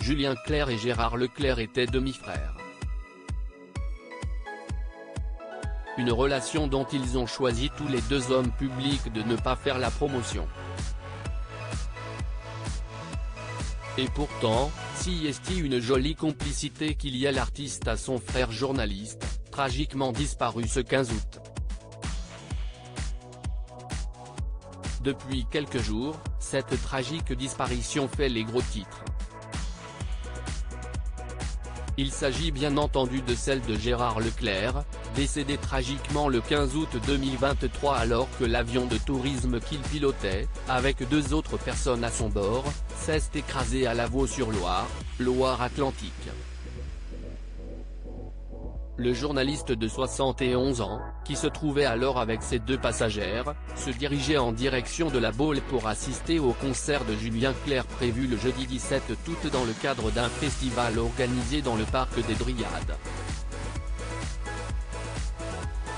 Julien Clerc et Gérard Leclerc étaient demi-frères. Une relation dont ils ont choisi tous les deux hommes publics de ne pas faire la promotion. Et pourtant, si est une jolie complicité qu'il y a l'artiste à son frère journaliste, tragiquement disparu ce 15 août. Depuis quelques jours, cette tragique disparition fait les gros titres. Il s'agit bien entendu de celle de Gérard Leclerc, décédé tragiquement le 15 août 2023 alors que l'avion de tourisme qu'il pilotait, avec deux autres personnes à son bord, s'est écrasé à Lavaux-sur-Loire, Loire-Atlantique. Le journaliste de 71 ans, qui se trouvait alors avec ses deux passagères, se dirigeait en direction de la Baule pour assister au concert de Julien Clerc prévu le jeudi 17 août dans le cadre d'un festival organisé dans le parc des Dryades.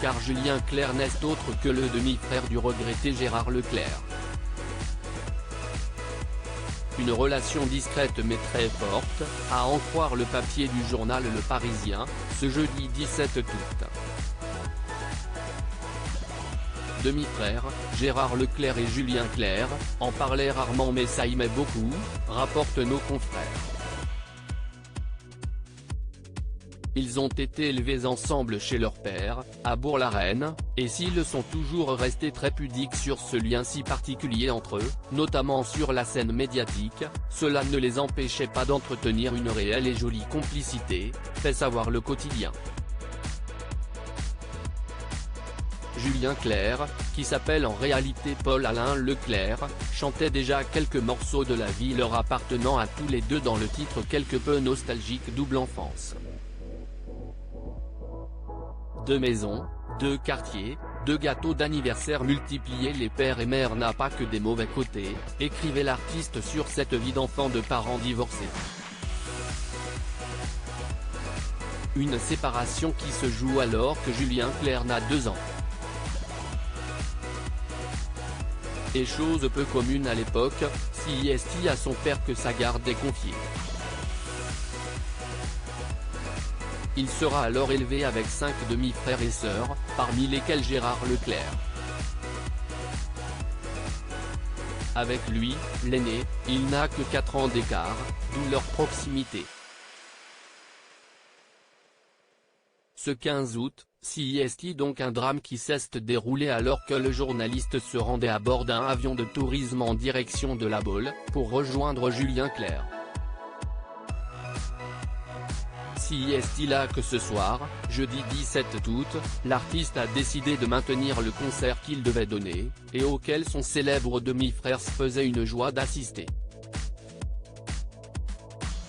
Car Julien Clerc n'est autre que le demi-frère du regretté Gérard Leclerc. Une relation discrète mais très forte, à en croire le papier du journal Le Parisien, ce jeudi 17 août. Demi-frères, Gérard Leclerc et Julien Clerc, en parlaient rarement mais s'aimaient beaucoup, rapportent nos confrères. Ils ont été élevés ensemble chez leur père, à Bourg-la-Reine, et s'ils sont toujours restés très pudiques sur ce lien si particulier entre eux, notamment sur la scène médiatique, cela ne les empêchait pas d'entretenir une réelle et jolie complicité, fait savoir Le Quotidien. Julien Clerc, qui s'appelle en réalité Paul-Alain Leclerc, chantait déjà quelques morceaux de la vie leur appartenant à tous les deux dans le titre quelque peu nostalgique Double Enfance. Deux maisons, deux quartiers, deux gâteaux d'anniversaire multipliés, les pères et mères n'a pas que des mauvais côtés, écrivait l'artiste sur cette vie d'enfant de parents divorcés. Une séparation qui se joue alors que Julien Clerc n'a 2 ans. Et chose peu commune à l'époque, si est à son père que sa garde est confiée. Il sera alors élevé avec 5 demi-frères et sœurs, parmi lesquels Gérard Leclerc. Avec lui, l'aîné, il n'a que 4 ans d'écart, d'où leur proximité. Ce 15 août, si est donc un drame qui s'est déroulé alors que le journaliste se rendait à bord d'un avion de tourisme en direction de la Baule, pour rejoindre Julien Clerc. Si est là que ce soir, jeudi 17 août, l'artiste a décidé de maintenir le concert qu'il devait donner, et auquel son célèbre demi-frère se faisait une joie d'assister.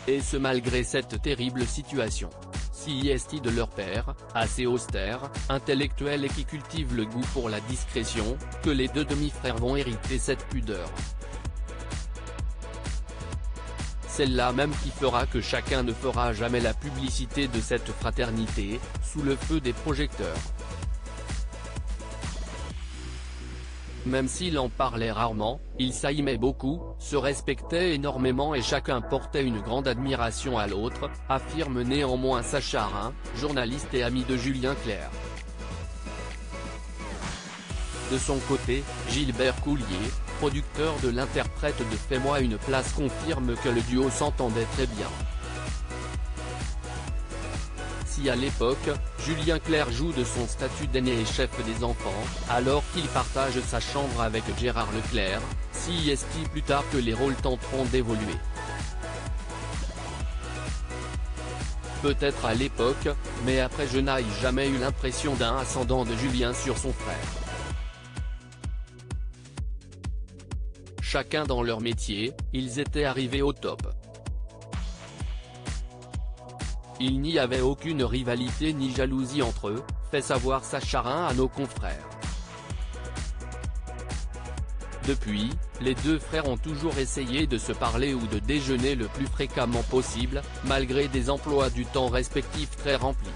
Et ce malgré cette terrible situation. Si est de leur père, assez austère, intellectuel et qui cultive le goût pour la discrétion, que les deux demi-frères vont hériter cette pudeur. Celle-là même qui fera que chacun ne fera jamais la publicité de cette fraternité, sous le feu des projecteurs. Même s'il en parlait rarement, ils s'aimaient beaucoup, se respectaient énormément et chacun portait une grande admiration à l'autre, affirme néanmoins Sacha Rhin, journaliste et ami de Julien Clerc. De son côté, Gilbert Coulier, producteur de l'interprète de Fais-moi une place confirme que le duo s'entendait très bien. Si à l'époque, Julien Clerc joue de son statut d'aîné et chef des enfants, alors qu'il partage sa chambre avec Gérard Leclerc, si est plus tard que les rôles tenteront d'évoluer. Peut-être à l'époque, mais après je n'ai jamais eu l'impression d'un ascendant de Julien sur son frère. Chacun dans leur métier, ils étaient arrivés au top. Il n'y avait aucune rivalité ni jalousie entre eux, fait savoir Sacha Rhin à nos confrères. Depuis, les deux frères ont toujours essayé de se parler ou de déjeuner le plus fréquemment possible, malgré des emplois du temps respectifs très remplis.